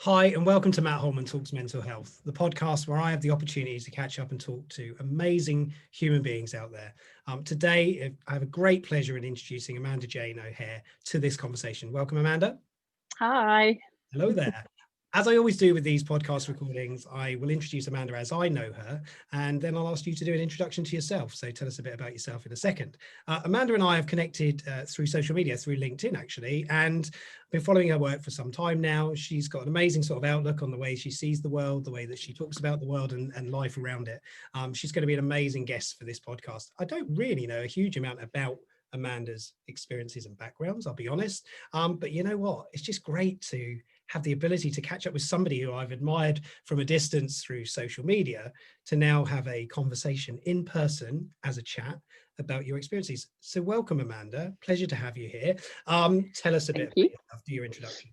Hi, and welcome to Matt Holman Talks Mental Health, the podcast where I have the opportunity to catch up and talk to amazing human beings out there. Today, I have a great pleasure in introducing Amanda Jayne O'Hare to this conversation. Welcome, Amanda. Hi. Hello there. As I always do with these podcast recordings, I will introduce Amanda as I know her, and then I'll ask you to do an introduction to yourself. So tell us a bit about yourself in a second. Amanda and I have connected through social media, through LinkedIn actually, and been following her work for some time now. She's got an amazing sort of outlook on the way she sees the world, the way that she talks about the world and life around it. She's going to be an amazing guest for this podcast. I don't really know a huge amount about Amanda's experiences and backgrounds, I'll be honest. But you know what? It's just great to have the ability to catch up with somebody who I've admired from a distance through social media to now have a conversation in person as a chat about your experiences. So welcome, Amanda. Pleasure to have you here. Tell us a bit Thank about you. yourself, do your introduction.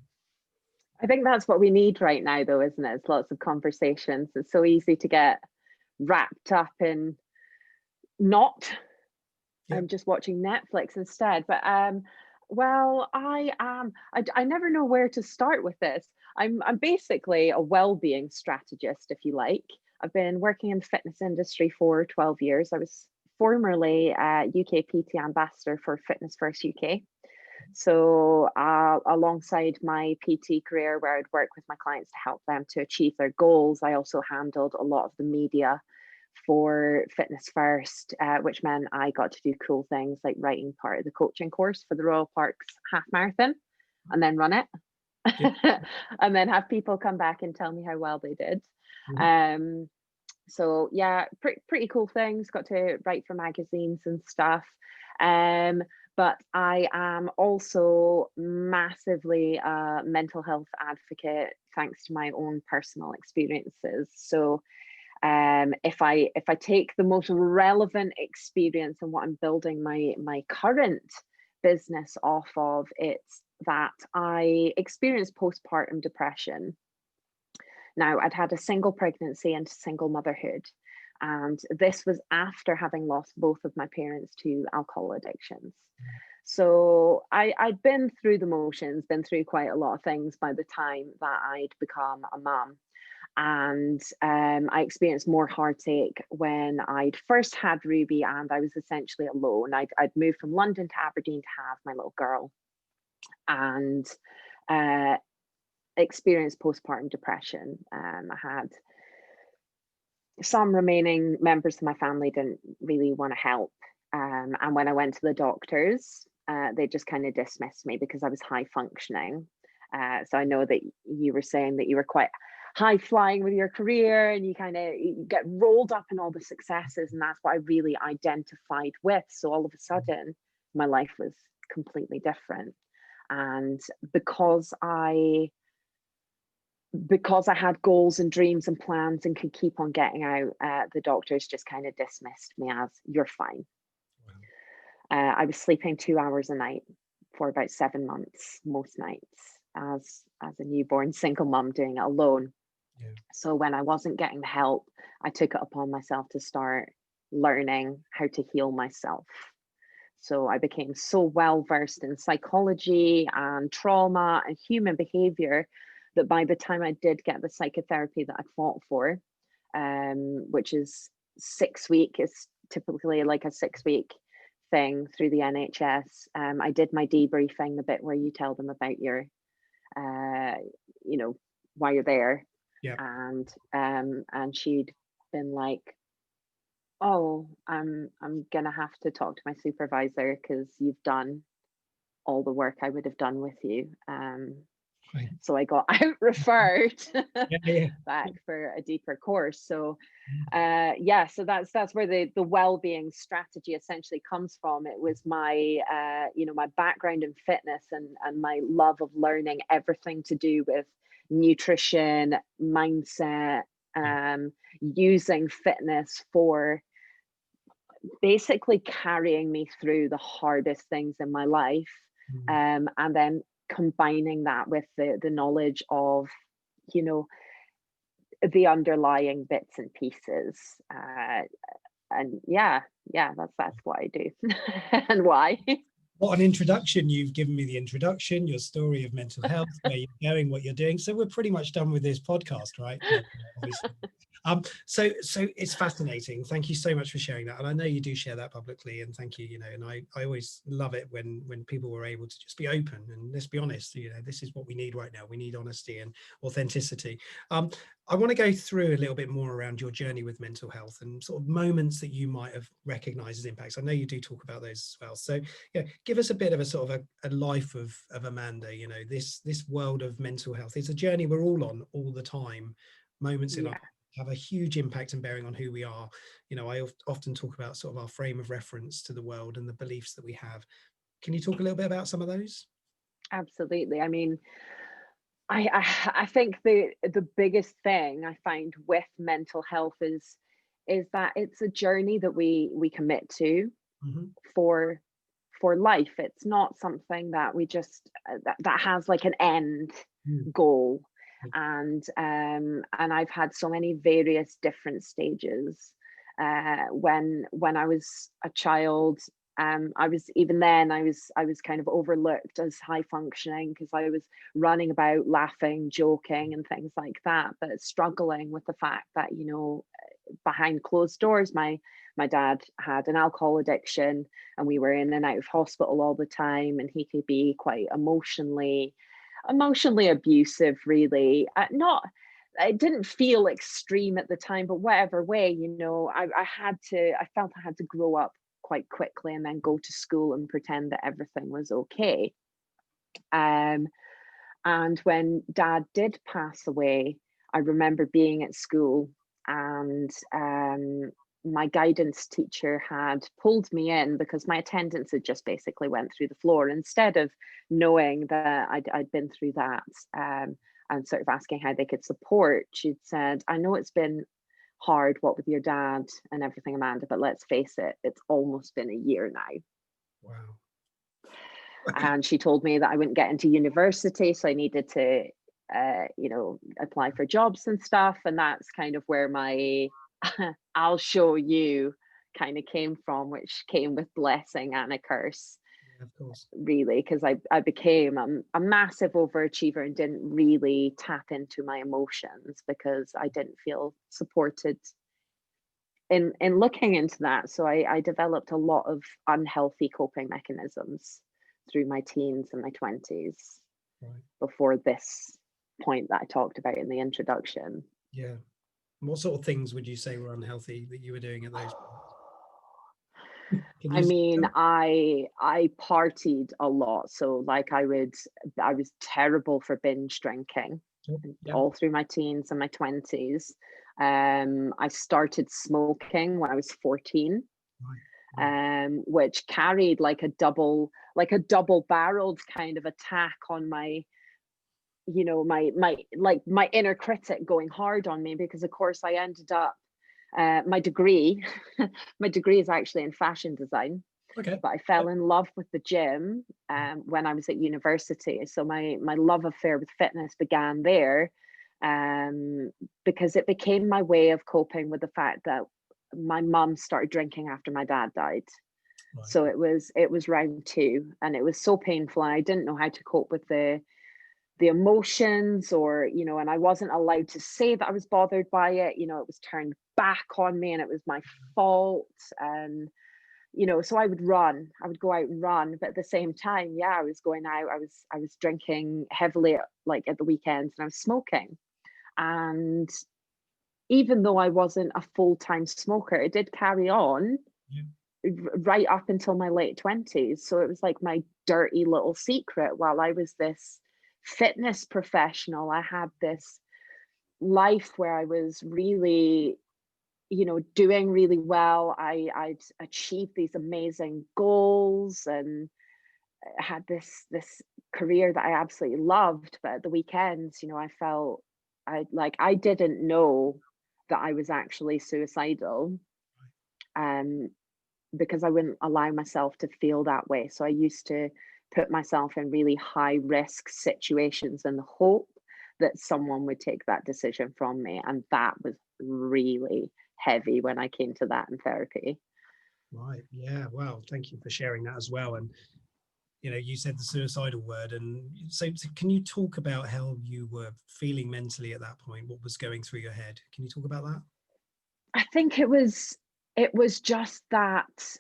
I think that's what we need right now, though, isn't it? It's lots of conversations. It's so easy to get wrapped up in not Yep. just watching Netflix instead. But well, I am. I never know where to start with this. I'm basically a well-being strategist, if you like. I've been working in the fitness industry for 12 years. I was formerly a UK PT ambassador for Fitness First UK. So, alongside my PT career, where I'd work with my clients to help them to achieve their goals, I also handled a lot of the media for Fitness First, which meant I got to do cool things like writing part of the coaching course for the Royal Parks half marathon and then run it. Yep. And then have people come back and tell me how well they did. Mhm. Um, so yeah, pretty cool things. Got to write for magazines and stuff. Um, but I am also massively a mental health advocate, thanks to my own personal experiences. So if I take the most relevant experience and what I'm building my current business off of, it's that I experienced postpartum depression. Now, I'd had a single pregnancy and single motherhood. And this was after having lost both of my parents to alcohol addictions. So I'd been through the motions, been through quite a lot of things by the time that I'd become a mum. And I experienced more heartache when I'd first had Ruby and I was essentially alone. I'd moved from London to Aberdeen to have my little girl and uh, experienced postpartum depression. I had some remaining members of my family didn't really want to help. And when I went to the doctors, they just kind of dismissed me because I was high functioning. So I know that you were saying that you were quite high flying with your career and you kind of get rolled up in all the successes. And that's what I really identified with. So all of a sudden, my life was completely different. And because I had goals and dreams and plans and could keep on getting out, the doctors just kind of dismissed me as you're fine. I was sleeping 2 hours a night for about 7 months, most nights, as a newborn single mum doing it alone. Yeah. So when I wasn't getting the help, I took it upon myself to start learning how to heal myself. So I became so well versed in psychology and trauma and human behavior that by the time I did get the psychotherapy that I fought for, which is 6 week, is typically like a 6 week thing through the NHS. I did my debriefing, the bit where you tell them about your, you know, why you're there, Yeah. and she'd been like, oh, I'm gonna have to talk to my supervisor because you've done all the work I would have done with you. Right. So I got out referred Yeah. Yeah. back for a deeper course. So yeah, so that's where the well-being strategy essentially comes from. It was my my background in fitness and my love of learning everything to do with nutrition, mindset, using fitness for basically carrying me through the hardest things in my life, and then combining that with the knowledge of, you know, the underlying bits and pieces. And yeah, that's what I do. And why. What an introduction. You've given me the introduction, your story of mental health, where you're going, what you're doing. So we're pretty much done with this podcast, right? Obviously. So it's fascinating. Thank you so much for sharing that. And I know you do share that publicly, and thank you, and I always love it when people were able to just be open, and let's be honest, this is what we need right now. We need honesty and authenticity. I want to go through a little bit more around your journey with mental health and sort of moments that you might have recognized as impacts. I know you do talk about those as well. So give us a bit of a sort of a life of Amanda. This world of mental health is a journey we're all on all the time. Moments in our have a huge impact and bearing on who we are. I often talk about sort of our frame of reference to the world and the beliefs that we have. Can you talk a little bit about some of those? Absolutely. I mean, I think the biggest thing I find with mental health is that it's a journey that we commit to Mm-hmm. for life. It's not something that we just that has like an end goal. And I've had so many various different stages. When I was a child, I was kind of overlooked as high functioning because I was running about laughing, joking and things like that, but struggling with the fact that behind closed doors my dad had an alcohol addiction, and we were in and out of hospital all the time, and he could be quite emotionally abusive, really. Not it didn't feel extreme at the time, but whatever way, I felt I had to grow up quite quickly and then go to school and pretend that everything was okay. And when dad did pass away, I remember being at school, and my guidance teacher had pulled me in because my attendance had just basically went through the floor. Instead of knowing that I'd been through that, and sort of asking how they could support, she'd said, I know it's been hard, what with your dad and everything, Amanda, but let's face it, it's almost been a year now. Wow. And she told me that I wouldn't get into university, so I needed to apply for jobs and stuff. And that's kind of where my I'll show you kind of came from, which came with blessing and a curse. Yeah, of course. Really, because I became a massive overachiever and didn't really tap into my emotions because I didn't feel supported in looking into that. So I developed a lot of unhealthy coping mechanisms through my teens and my 20s, Right. before this point that I talked about in the introduction. Yeah. And what sort of things would you say were unhealthy that you were doing at those points? I mean, I partied a lot. So like I was terrible for binge drinking all through my teens and my 20s. I started smoking when I was 14. Which carried like a double barreled kind of attack on my my inner critic going hard on me, because of course I ended up my degree is actually in fashion design. Okay. But I fell in love with the gym when I was at university. So my love affair with fitness began there, because it became my way of coping with the fact that my mum started drinking after my dad died. Right. So it was round two, and it was so painful. I didn't know how to cope with the emotions, or and I wasn't allowed to say that I was bothered by it. It was turned back on me, and it was my fault. And so I would go out and run, but at the same time, I was going out, I was drinking heavily at the weekends, and I was smoking. And even though I wasn't a full-time smoker, it did carry on right up until my late 20s. So it was like my dirty little secret. While I was this fitness professional, I had this life where I was really doing really well. I'd achieved these amazing goals and had this career that I absolutely loved. But at the weekends, I felt I didn't know that I was actually suicidal, because I wouldn't allow myself to feel that way. So I used to put myself in really high risk situations in the hope that someone would take that decision from me. And that was really heavy when I came to that in therapy. Right. Yeah. Wow. Thank you for sharing that as well. And you know, you said the suicidal word, and so can you talk about how you were feeling mentally at that point? What was going through your head? Can you talk about that? I think it was just that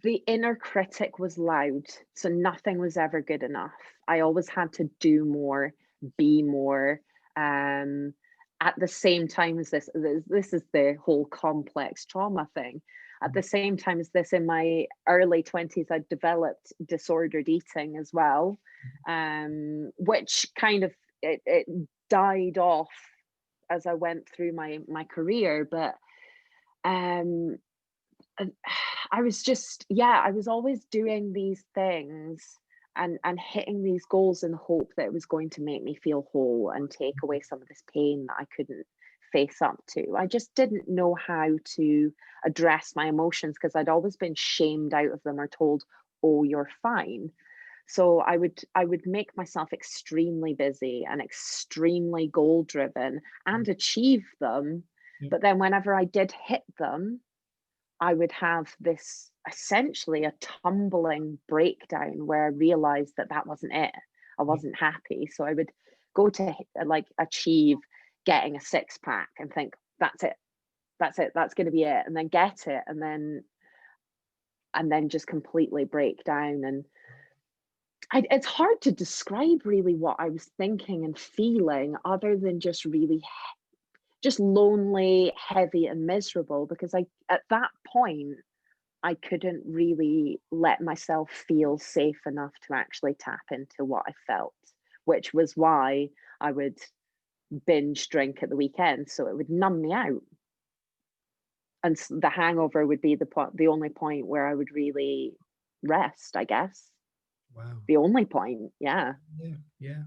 the inner critic was loud, so nothing was ever good enough. I always had to do more, be more. Um, at the same time as this is the whole complex trauma thing. At the same time as this, in my early 20s, I developed disordered eating as well, which kind of it died off as I went through my career. But um, and I was just, yeah, I was always doing these things and hitting these goals in the hope that it was going to make me feel whole and take away some of this pain that I couldn't face up to. I just didn't know how to address my emotions because I'd always been shamed out of them or told, "Oh, you're fine." So I would make myself extremely busy and extremely goal driven and achieve them. Yeah. But then whenever I did hit them, I would have this essentially a tumbling breakdown where I realized that that wasn't it. I Yeah. wasn't happy. So I would go to like achieve getting a six pack and think, that's it. That's it. That's going to be it. And then get it. And then just completely break down. And it's hard to describe really what I was thinking and feeling other than just really just lonely, heavy, and miserable because I at that point I couldn't really let myself feel safe enough to actually tap into what I felt, which was why I would binge drink at the weekend so it would numb me out. And the hangover would be the only point where I would really rest, I guess. Wow. The only point, yeah. Yeah. Yeah.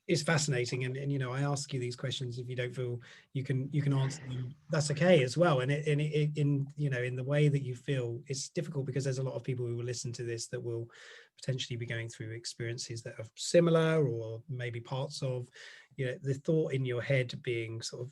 It's fascinating, and you know, I ask you these questions. If you don't feel you can answer them, that's okay as well. And in you know, in the way that you feel, it's difficult because there's a lot of people who will listen to this that will potentially be going through experiences that are similar, or maybe parts of, you know, the thought in your head being sort of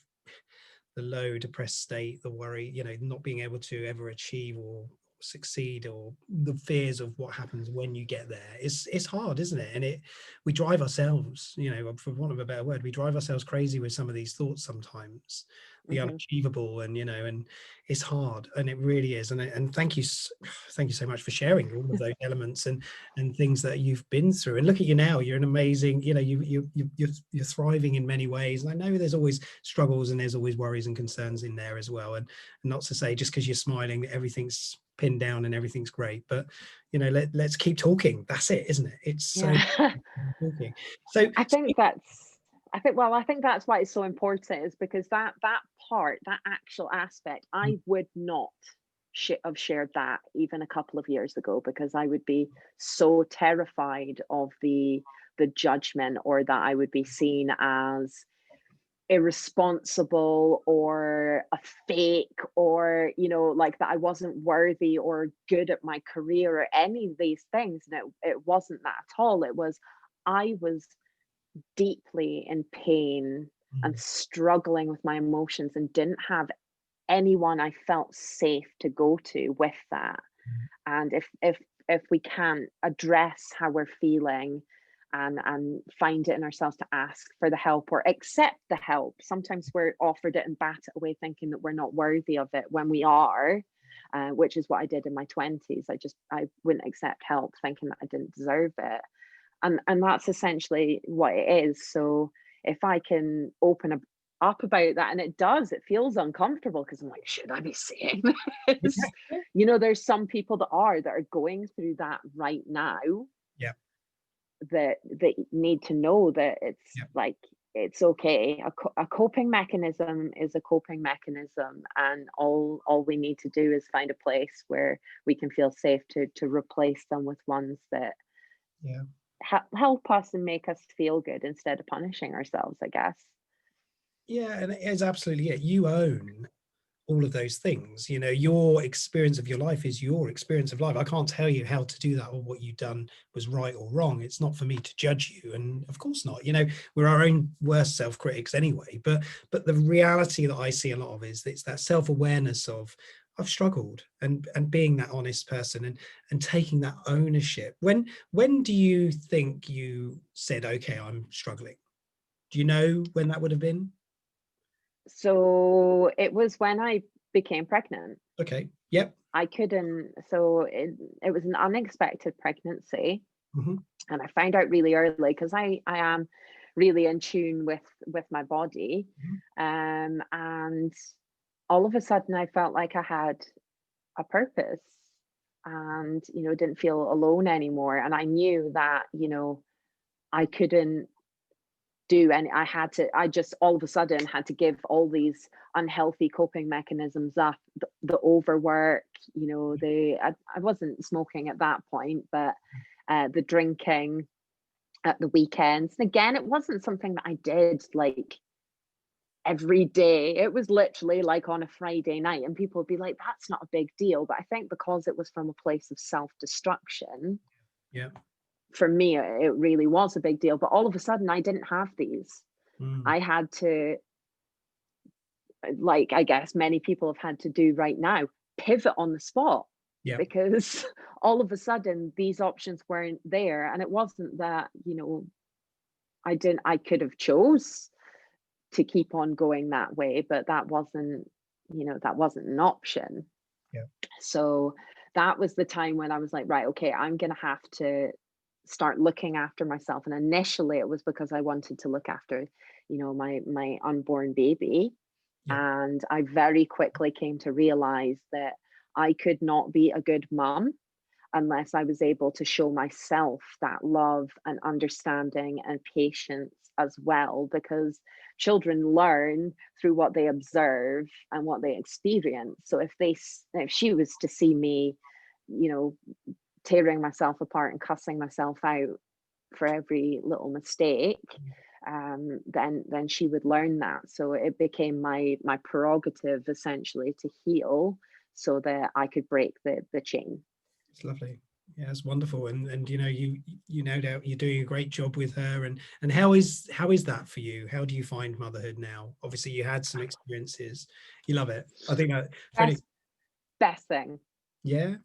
the low depressed state, the worry, you know, not being able to ever achieve or succeed, or the fears of what happens when you get there. It's hard, isn't it? And we drive ourselves, you know, for want of a better word, we drive ourselves crazy with some of these thoughts sometimes, the Hmm. unachievable, and you know, and it's hard, and it really is. And thank you so much for sharing all of those elements and things that you've been through. And look at you now, you're an amazing, you know, you're thriving in many ways. And I know there's always struggles and there's always worries and concerns in there as well. And not to say just because you're smiling everything's pinned down and everything's great, but you know, let's keep talking. That's it, isn't it? It's so Yeah. talking. So I think that's I think that's why it's so important is because that part, that actual aspect, I would not have shared that even a couple of years ago because I would be so terrified of the judgment or that I would be seen as irresponsible or a fake or like that I wasn't worthy or good at my career or any of these things. And it wasn't that at all. It was I was deeply in pain and struggling with my emotions and didn't have anyone I felt safe to go to with that. And if we can't address how we're feeling and find it in ourselves to ask for the help or accept the help, sometimes we're offered it and bat it away thinking that we're not worthy of it when we are, which is what I did in my 20s. I wouldn't accept help thinking that I didn't deserve it, and that's essentially what it is. So if I can up about that, and it feels uncomfortable because I'm like, should I be saying this? There's some people that are going through that right now, yeah, that need to know that it's yeah. like it's okay. A coping mechanism is a coping mechanism, and all we need to do is find a place where we can feel safe to replace them with ones that Yeah. help us and make us feel good instead of punishing ourselves, I guess. Yeah, and it is absolutely it. You own all of those things. You know, your experience of your life is your experience of life. I can't tell you how to do that or what you've done was right or wrong. It's not for me to judge you, and of course not. You know, we're our own worst self-critics anyway. But the reality that I see a lot of is it's that self-awareness of I've struggled, and being that honest person, and taking that ownership. When do you think you said, okay, I'm struggling? Do you know when that would have been? So it was when I became pregnant. Okay. Yep. I couldn't, so it was an unexpected pregnancy, Hmm. and I found out really early because I am really in tune with my body. And all of a sudden I felt like I had a purpose, and didn't feel alone anymore, and I knew that I couldn't do any I just all of a sudden had to give all these unhealthy coping mechanisms up, the overwork, I wasn't smoking at that point, but the drinking at the weekends. And again, it wasn't something that I did like every day. It was literally like on a Friday night, and people would be like, that's not a big deal. But I think because it was from a place of self-destruction, Yeah. for me, it really was a big deal. But all of a sudden, I didn't have these. Mm. I had to, like I guess many people have had to do right now, pivot on the spot, Yeah. because all of a sudden these options weren't there. And it wasn't that, I could have chose to keep on going that way, but that wasn't an option. Yeah. So that was the time when I was like, right, okay, I'm gonna have to start looking after myself. And initially it was because I wanted to look after, my unborn baby. Yeah. And I very quickly came to realize that I could not be a good mom unless I was able to show myself that love and understanding and patience as well, because children learn through what they observe and what they experience. So if she was to see me, you know, tearing myself apart and cussing myself out for every little mistake, then she would learn that. So it became my prerogative essentially to heal so that I could break the chain. It's lovely. Yeah, it's wonderful. And you no doubt you're doing a great job with her. And how is that for you? How do you find motherhood now? Obviously you had some experiences. You love it. I think that for any, Best best thing. yeah,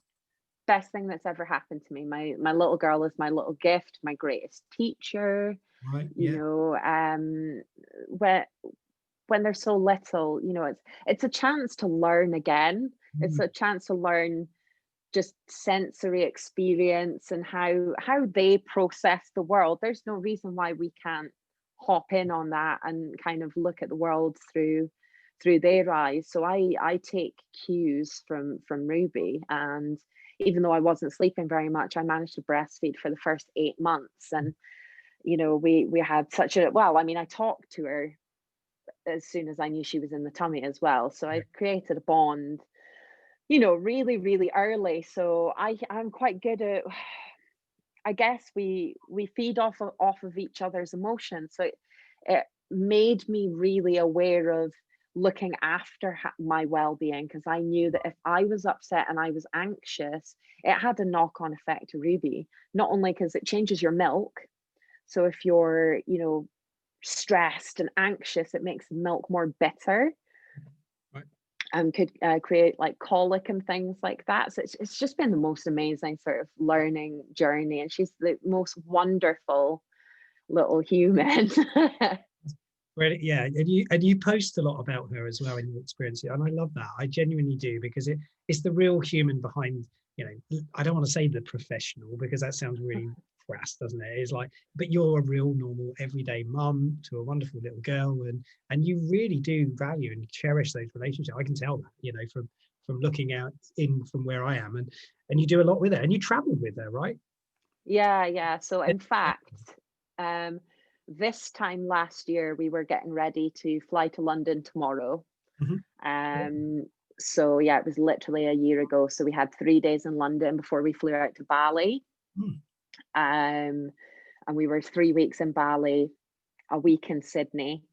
Best thing that's ever happened to me. My little girl is my little gift, my greatest teacher. right, You yeah. know, when they're so little, it's a chance to learn again. It's Mm, a chance to learn just sensory experience and how they process the world. There's no reason why we can't hop in on that and kind of look at the world through their eyes. So I take cues from Ruby, and even though I wasn't sleeping very much, I managed to breastfeed for the first 8 months. And we had such a, well, I mean, I talked to her as soon as I knew she was in the tummy as well. So yeah, I created a bond, really, really early. So I'm quite good at, I guess we feed off of each other's emotions. So it made me really aware of looking after my well-being, because I knew that if I was upset and I was anxious, it had a knock-on effect to Ruby. Not only because it changes your milk. So if you're, stressed and anxious, it makes milk more bitter right. and could create like colic and things like that. So it's just been the most amazing sort of learning journey. And she's the most wonderful little human. Yeah, and you post a lot about her as well in your experience, and I love that. I genuinely do, because it's the real human behind. I don't want to say the professional, because that sounds really crass, doesn't it? It's like, but you're a real normal everyday mum to a wonderful little girl, and you really do value and cherish those relationships. I can tell that, from looking out in from where I am, and you do a lot with her, and you traveled with her, right? Yeah. So in fact, um, this time last year, we were getting ready to fly to London tomorrow. Mhm. Um, so yeah, it was literally a year ago. So we had 3 days in London before we flew out to Bali. Mm. Um, and we were 3 weeks in Bali, a week in Sydney,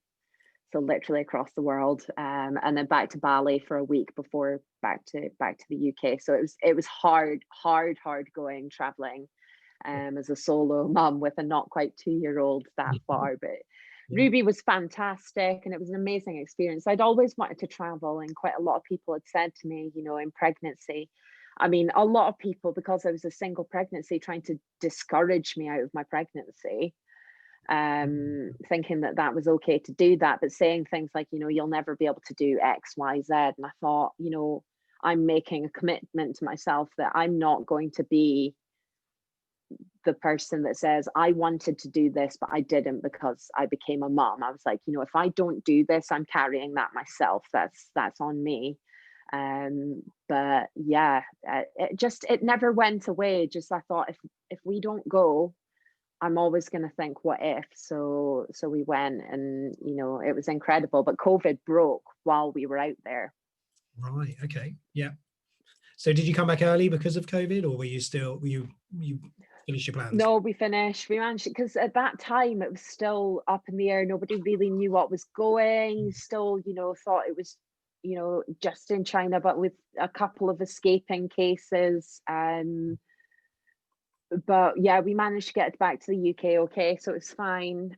so literally across the world, and then back to Bali for a week before back to the UK. So it was hard going traveling, as a solo mum with a not quite 2-year-old that far, but Yeah. Ruby was fantastic and it was an amazing experience. I'd always wanted to travel, and quite a lot of people had said to me, you know, in pregnancy, I mean, a lot of people, because I was a single pregnancy, trying to discourage me out of my pregnancy, thinking that that was okay to do that, but saying things like, you know, you'll never be able to do X, Y, Z. And I thought, you know, I'm making a commitment to myself that I'm not going to be the person that says I wanted to do this but I didn't because I became a mom. I was like, you know, if I don't do this, I'm carrying that myself. That's on me. But yeah, it never went away. Just I thought, if we don't go, I'm always going to think what if. So we went, and you know, it was incredible, but COVID broke while we were out there. Right. Okay. Yeah. So did you come back early because of COVID, or were you still, you finished your plans? No, we finished. We managed, because at that time it was still up in the air. Nobody really knew what was going. Still, you know, thought it was, you know, just in China, but with a couple of escaping cases. But yeah, we managed to get back to the UK okay, so it's fine.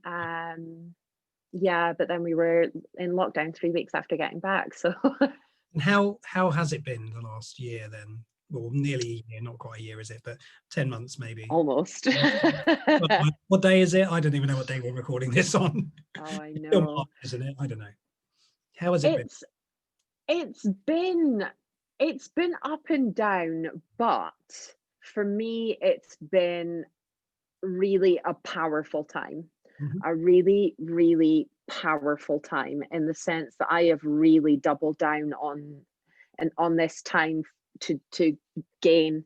Yeah, but then we were in lockdown 3 weeks after getting back. So And how has it been the last year then? Well, nearly a year, not quite a year, is it? But 10 months maybe. almost. What day is it? I don't even know what day we're recording this on. Oh, I It's still know. March, isn't it? I don't know. How has it been? It's it's been it's been up and down, but for me it's been really a powerful time. Mhm. A really, really powerful time, in the sense that I have really doubled down on this time to gain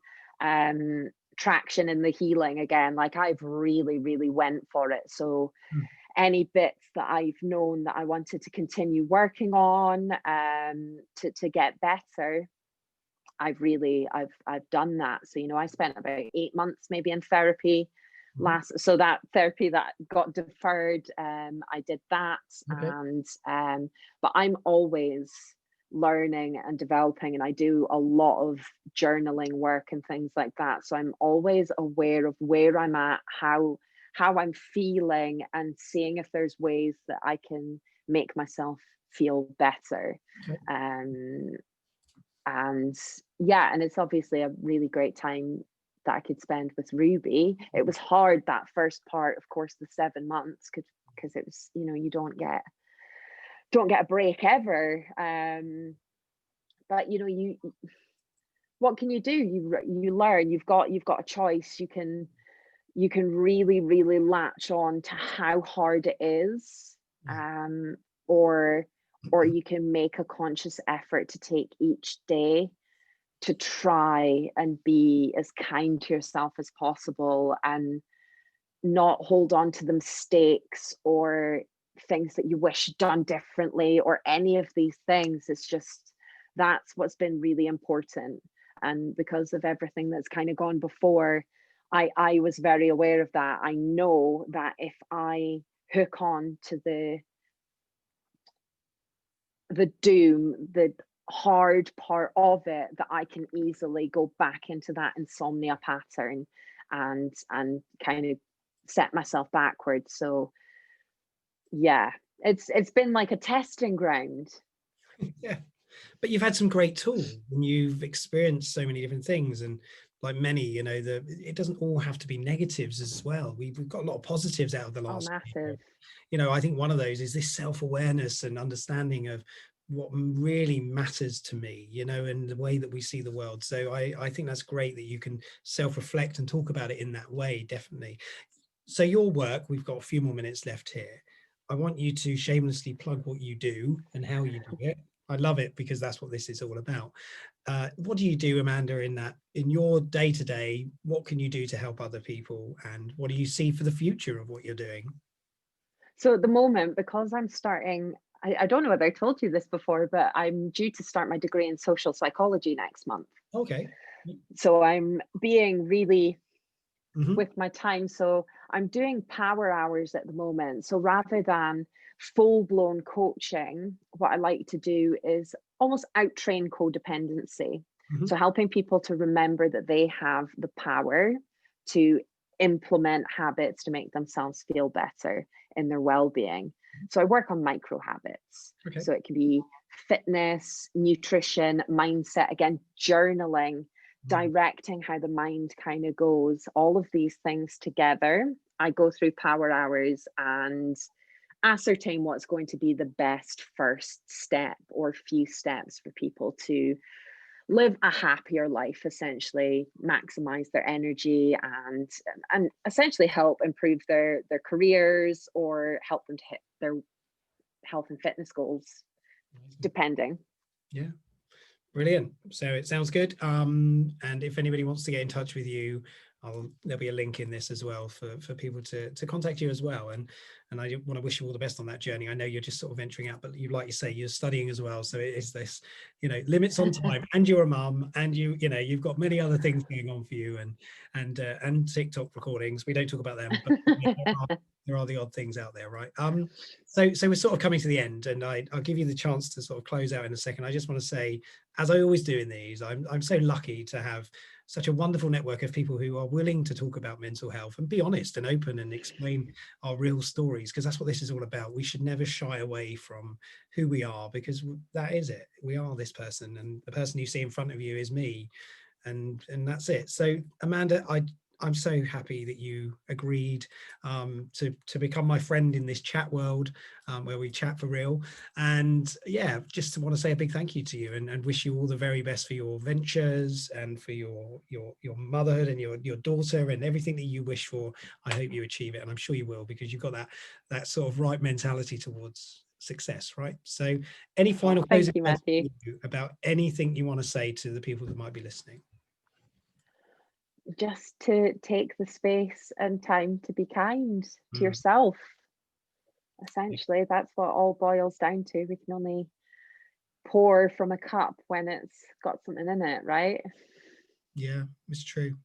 traction in the healing again. Like, I've really, really went for it. So Mm. any bits that I've known that I wanted to continue working on, to get better, I've done that. So, you know, I spent about 8 months maybe in therapy Mhm. so that therapy that got deferred, I did that. Okay. And but I'm always learning and developing, and I do a lot of journaling work and things like that, so I'm always aware of where I'm at, how I'm feeling, and seeing if there's ways that I can make myself feel better. Okay. um and yeah, and it's obviously a really great time that I could spend with Ruby. It was hard that first part, of course, the 7 months, because it was, you know, you don't get a break ever. But you know, you what can you do? You learn. You've got a choice. You can really, really latch on to how hard it is, Yeah. um, or you can make a conscious effort to take each day to try and be as kind to yourself as possible, and not hold on to the mistakes or things that you wish done differently, or any of these things. It's just, that's what's been really important. And because of everything that's kind of gone before, I was very aware of that. I know that if I hook on to the doom, the hard part of it, that I can easily go back into that insomnia pattern, and kind of set myself backwards. So yeah, it's been like a testing ground. Yeah. But you've had some great tools, and you've experienced so many different things, and like many, you know, it doesn't all have to be negatives as well. We've got a lot of positives out of the Oh, last year. massive. You know, I think one of those is this self-awareness and understanding of what really matters to me, you know, and the way that we see the world. So I think that's great that you can self-reflect and talk about it in that way, definitely. So your work, we've got a few more minutes left here. I want you to shamelessly plug what you do and how you do it. I love it because that's what this is all about. What do you do, Amanda, in your day to day? What can you do to help other people, and what do you see for the future of what you're doing? So at the moment, because I'm starting, I don't know whether I told you this before, but I'm due to start my degree in social psychology next month. Okay. So I'm being really Hmm. with my time. So I'm doing power hours at the moment. So rather than full blown coaching, what I like to do is almost out train codependency. Hmm. So helping people to remember that they have the power to implement habits to make themselves feel better in their well-being. So I work on micro habits. Okay. So it can be fitness, nutrition, mindset, again, journaling, directing how the mind kind of goes, all of these things together. I go through power hours and ascertain what's going to be the best first step or few steps for people to live a happier life, essentially maximize their energy and essentially help improve their careers or help them to hit their health and fitness goals, depending. Yeah, brilliant. So it sounds good. And if anybody wants to get in touch with you, there'll be a link in this as well for people to contact you as well. And I want to wish you all the best on that journey. I know you're just sort of venturing out, but you, like you say, you're studying as well. So it is this, limits on time, and you're a mum, and you've got many other things going on for you, and TikTok recordings. We don't talk about them, but there are the odd things out there, right? So we're sort of coming to the end, and I'll give you the chance to sort of close out in a second. I just want to say, as I always do in these, I'm so lucky to have such a wonderful network of people who are willing to talk about mental health and be honest and open and explain our real stories, because that's what this is all about. We should never shy away from who we are, because that is it. We are this person, and the person you see in front of you is me, and that's it. So Amanda, I'm so happy that you agreed to become my friend in this chat world, where we chat for real. And yeah, just want to say a big thank you to you, and wish you all the very best for your ventures and for your motherhood and your daughter and everything that you wish for. I hope you achieve it, and I'm sure you will, because you've got that sort of right mentality towards success, right? So any final Thank closing you, words Matthew. about anything you want to say to the people that might be listening? Just to take the space and time to be kind to yourself. Essentially, that's what all boils down to. We can only pour from a cup when it's got something in it, right? Yeah, it's true.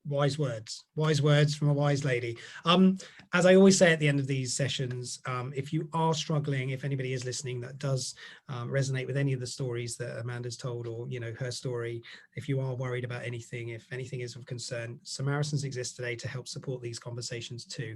Wise words from a wise lady. As I always say at the end of these sessions, if you are struggling, if anybody is listening that does resonate with any of the stories that Amanda's told, or her story, if you are worried about anything, if anything is of concern, Samaritans exist today to help support these conversations too.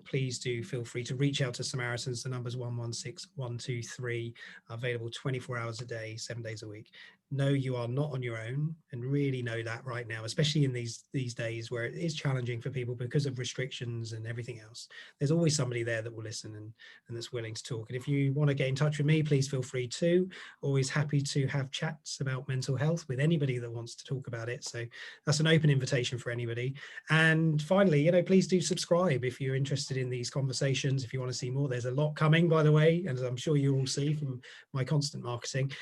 Please do feel free to reach out to Samaritans. The number's 116123, available 24 hours a day, 7 days a week. Know you are not on your own, and really know that right now, especially in these days where it is challenging for people because of restrictions and everything else. There's always somebody there that will listen and that's willing to talk. And if you want to get in touch with me, please feel free to. Always happy to have chats about mental health with anybody that wants to talk about it. So that's an open invitation for anybody. And finally, please do subscribe if you're interested in these conversations. If you want to see more, there's a lot coming, by the way, and as I'm sure you all see from my constant marketing.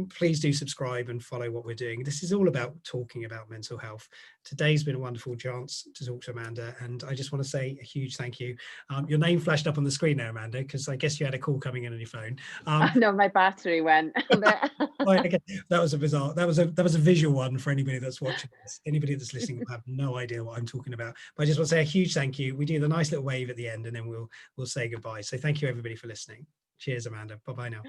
Please do subscribe and follow what we're doing. This is all about talking about mental health. Today's been a wonderful chance to talk to Amanda, and I just want to say a huge thank you. Your name flashed up on the screen now, Amanda, because I guess you had a call coming in on your phone. No, my battery went. Okay. That was a bizarre. That was a visual one for anybody that's watching this. Anybody that's listening will have no idea what I'm talking about. But I just want to say a huge thank you. We do the nice little wave at the end, and then we'll say goodbye. So thank you everybody for listening. Cheers, Amanda. Bye bye now.